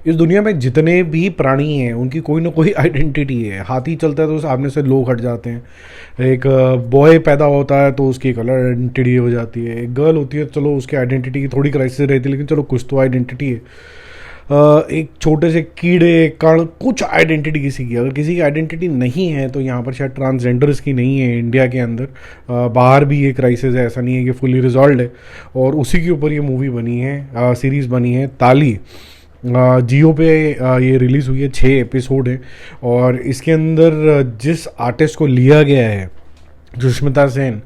इस दुनिया में जितने भी प्राणी हैं उनकी कोई ना कोई आइडेंटिटी है। हाथी चलता है तो सामने से लोग हट जाते हैं। एक बॉय पैदा होता है तो उसकी एक अलग आइडेंटिटी हो जाती है। एक गर्ल होती है, चलो उसकी आइडेंटिटी की थोड़ी क्राइसिस रहती है, लेकिन चलो कुछ तो आइडेंटिटी है। एक छोटे से कीड़े कण, कुछ आइडेंटिटी किसी की, अगर किसी की आइडेंटिटी नहीं है तो यहाँ पर शायद ट्रांसजेंडर्स की नहीं है इंडिया के अंदर। बाहर भी ये क्राइसिस है, ऐसा नहीं है कि फुली रिजॉल्व है। और उसी के ऊपर ये मूवी बनी है, सीरीज़ बनी है ताली। जियो पे ये रिलीज़ हुई है, 6 एपिसोड है। और इसके अंदर जिस आर्टिस्ट को लिया गया है, सुष्मिता सेन,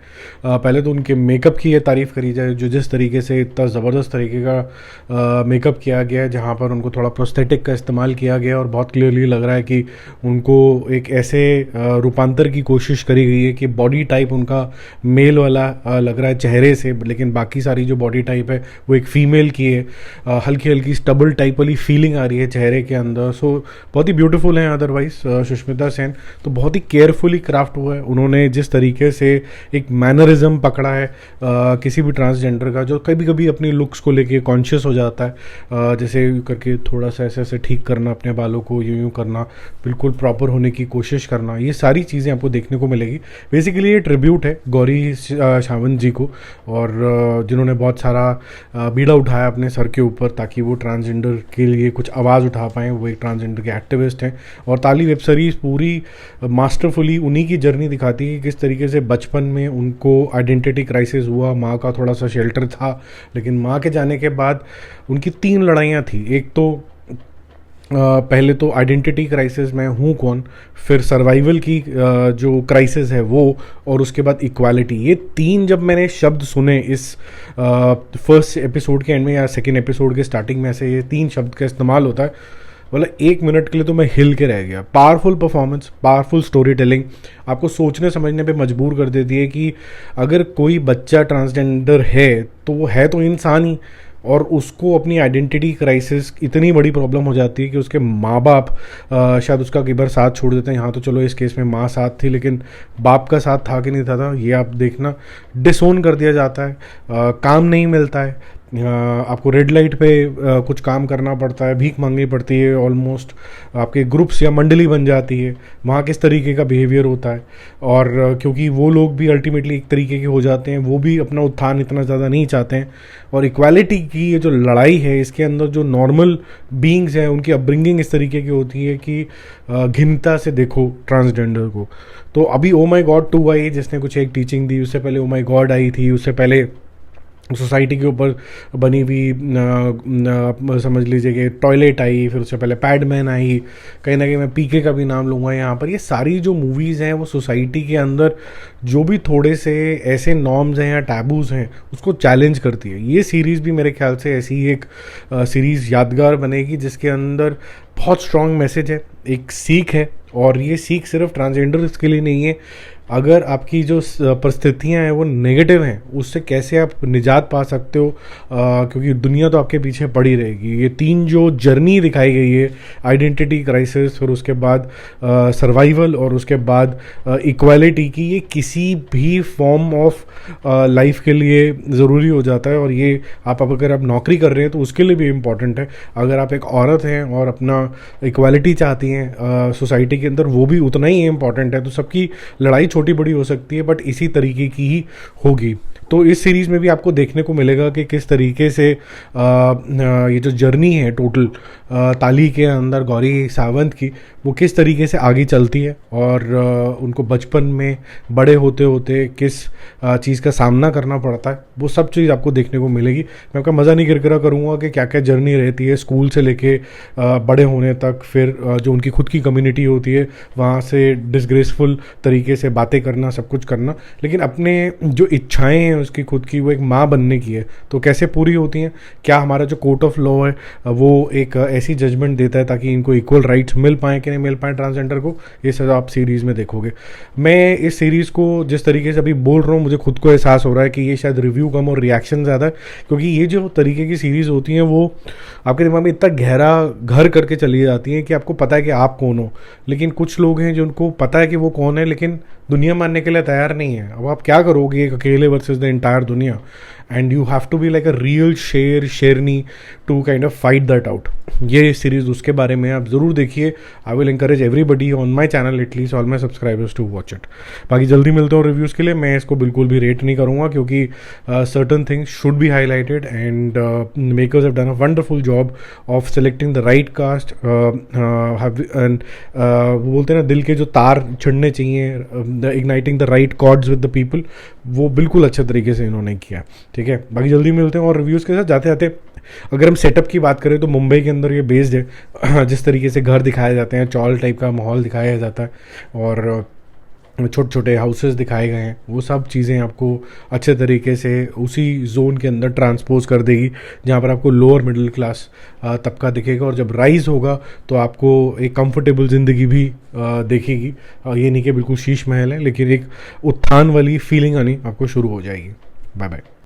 पहले तो उनके मेकअप की ये तारीफ़ करी जाए, जो जिस तरीके से इतना ज़बरदस्त तरीके का मेकअप किया गया है, जहाँ पर उनको थोड़ा प्रोस्थेटिक का इस्तेमाल किया गया और बहुत क्लियरली लग रहा है कि उनको एक ऐसे रूपांतर की कोशिश करी गई है कि बॉडी टाइप उनका मेल वाला लग रहा है चेहरे से, लेकिन बाकी सारी जो बॉडी टाइप है वो एक फ़ीमेल की है। हल्की हल्की स्टबल टाइप वाली फीलिंग आ रही है चेहरे के अंदर। सो बहुत ही ब्यूटीफुल है अदरवाइज सुष्मिता सेन। तो बहुत ही केयरफुली क्राफ्ट हुआ है उन्होंने, जिस तरीके से एक मैनरिज्म पकड़ा है किसी भी ट्रांसजेंडर का, जो कभी कभी अपनी लुक्स को लेके कॉन्शियस हो जाता है, जैसे करके थोड़ा सा ऐसे ऐसे ठीक करना अपने बालों को, यूं यूं करना, बिल्कुल प्रॉपर होने की कोशिश करना, ये सारी चीज़ें आपको देखने को मिलेगी। बेसिकली ये ट्रिब्यूट है गौरी सावंत जी को, और जिन्होंने बहुत सारा बीड़ा उठाया अपने सर के ऊपर ताकि वो ट्रांसजेंडर के लिए कुछ आवाज़ उठा पाएँ। वो एक ट्रांसजेंडर के एक्टिविस्ट हैं। और ताली वेब सीरीज़ पूरी मास्टरफुली उन्हीं की जर्नी दिखाती है कि किस तरीके से बचपन में उनको आइडेंटिटी क्राइसिस हुआ, माँ का थोड़ा सा शेल्टर था, लेकिन माँ के जाने के बाद उनकी 3 लड़ाइयाँ थी। एक तो पहले तो आइडेंटिटी क्राइसिस, मैं हूँ कौन, फिर सर्वाइवल की जो क्राइसिस है वो, और उसके बाद इक्वालिटी। ये 3 जब मैंने शब्द सुने इस फर्स्ट एपिसोड के एंड में या सेकेंड एपिसोड के स्टार्टिंग में, से ये 3 शब्द का इस्तेमाल होता है, मतलब 1 मिनट के लिए तो मैं हिल के रह गया। Powerful performance, powerful story telling, आपको सोचने समझने पे मजबूर कर देती है कि अगर कोई बच्चा ट्रांसजेंडर है तो वो है तो इंसान ही, और उसको अपनी आइडेंटिटी क्राइसिस इतनी बड़ी प्रॉब्लम हो जाती है कि उसके माँ बाप शायद उसका कई बार साथ छोड़ देते हैं। यहाँ तो चलो इस केस में माँ साथ थी, लेकिन बाप का साथ था कि नहीं था ये आप देखना। डिसोन कर दिया जाता है, काम नहीं मिलता है, आपको रेड लाइट पे कुछ काम करना पड़ता है, भीख मांगनी पड़ती है, ऑलमोस्ट आपके ग्रुप्स या मंडली बन जाती है। वहाँ किस तरीके का बिहेवियर होता है, और क्योंकि वो लोग भी अल्टीमेटली एक तरीके के हो जाते हैं, वो भी अपना उत्थान इतना ज़्यादा नहीं चाहते हैं। और इक्वालिटी की ये जो लड़ाई है, इसके अंदर जो नॉर्मल बीइंग्स हैं उनकी अपब्रिंगिंग इस तरीके की होती है कि घिनता से देखो ट्रांसजेंडर को। तो अभी ओ माई गॉड 2 आई जिसने कुछ एक टीचिंग दी, उससे पहले ओ माई गॉड आई थी, उससे पहले सोसाइटी के ऊपर बनी हुई समझ लीजिए कि टॉयलेट आई, फिर उससे पहले पैडमैन आई, कहीं ना कहीं मैं पीके का भी नाम लूँगा यहाँ पर। ये सारी जो मूवीज़ हैं वो सोसाइटी के अंदर जो भी थोड़े से ऐसे नॉर्म्स हैं या टैबूज़ हैं उसको चैलेंज करती है। ये सीरीज़ भी मेरे ख्याल से ऐसी ही एक सीरीज़ यादगार बनेगी जिसके अंदर बहुत स्ट्रॉन्ग मैसेज है, एक सीख है। और ये सीख सिर्फ ट्रांसजेंडर्स के लिए नहीं है, अगर आपकी जो परिस्थितियाँ हैं वो नेगेटिव हैं, उससे कैसे आप निजात पा सकते हो, क्योंकि दुनिया तो आपके पीछे पड़ी रहेगी। ये 3 जो जर्नी दिखाई गई है, आइडेंटिटी क्राइसिस, फिर उसके बाद सर्वाइवल, और उसके बाद इक्वालिटी की, ये किसी भी फॉर्म ऑफ लाइफ के लिए ज़रूरी हो जाता है। और ये आप अगर आप नौकरी कर रहे हैं तो उसके लिए भी इम्पॉर्टेंट है। अगर आप एक औरत हैं और अपना इक्वालिटी चाहती हैं सोसाइटी के अंदर, वो भी उतना ही इम्पॉर्टेंट है। तो सबकी लड़ाई छोटी बड़ी हो सकती है, बट इसी तरीके की ही होगी। तो इस सीरीज़ में भी आपको देखने को मिलेगा कि किस तरीके से ये जो जर्नी है टोटल ताली के अंदर गौरी सावंत की, वो किस तरीके से आगे चलती है, और उनको बचपन में बड़े होते होते किस चीज़ का सामना करना पड़ता है, वो सब चीज़ आपको देखने को मिलेगी। मैं आपका मज़ा नहीं किरकिरा करूँगा कि क्या क्या जर्नी रहती है स्कूल से लेके बड़े होने तक, फिर जो उनकी खुद की कम्युनिटी होती है वहाँ से डिसग्रेसफुल तरीके से बातें करना, सब कुछ करना, लेकिन अपने जो इच्छाएँ हैं उसकी खुद की, वो एक माँ बनने की है, तो कैसे पूरी होती हैं। क्या हमारा जो कोर्ट ऑफ लॉ है वो एक ऐसी जजमेंट देता है ताकि इनको इक्वल राइट्स मिल पाएँ कि नहीं मिल पाएँ ट्रांसजेंडर को, ये सब आप सीरीज़ में देखोगे। मैं इस सीरीज़ को जिस तरीके से अभी बोल रहा हूँ, मुझे खुद को एहसास हो रहा है कि ये शायद रिव्यू कम और रिएक्शन ज़्यादा है, क्योंकि ये जो तरीके की सीरीज़ होती हैं वो आपके दिमाग में इतना गहरा घर करके चली जाती हैं कि आपको पता है कि आप कौन हो। लेकिन कुछ लोग हैं जिनको पता है कि वो कौन है, लेकिन दुनिया मानने के लिए तैयार नहीं है। अब आप क्या करोगे एक अकेले वर्सेस द एंटायर दुनिया, and you have to be like a real शेरनी to kind of fight that out. ये सीरीज़ उसके बारे में आप ज़रूर देखिए। I will encourage everybody on my channel, at least all my subscribers, to watch it। बाकी जल्दी मिलते हो रिव्यूज़ के लिए। मैं इसको बिल्कुल भी रेट नहीं करूँगा क्योंकि certain things should be highlighted, and makers have done a wonderful job of selecting the right cast, and वो बोलते हैं ना, दिल के जो तार छिड़ने चाहिए, igniting the right chords with the people, वो बिल्कुल अच्छे तरीके से इन्होंने किया। ठीक है, बाकी जल्दी मिलते हैं और रिव्यूज़ के साथ। जाते जाते अगर हम सेटअप की बात करें तो मुंबई के अंदर ये बेस्ड है। जिस तरीके से घर दिखाए जाते हैं, चौल टाइप का माहौल दिखाया जाता है, और छोटे छोटे हाउसेस दिखाए गए हैं, वो सब चीज़ें आपको अच्छे तरीके से उसी जोन के अंदर ट्रांसपोज कर देगी जहाँ पर आपको लोअर मिडिल क्लास तबका दिखेगा, और जब राइज होगा तो आपको एक कंफर्टेबल ज़िंदगी भी देखेगी। ये नहीं कि बिल्कुल शीश महल है, लेकिन एक उत्थान वाली फीलिंग आनी आपको शुरू हो जाएगी। Bye bye.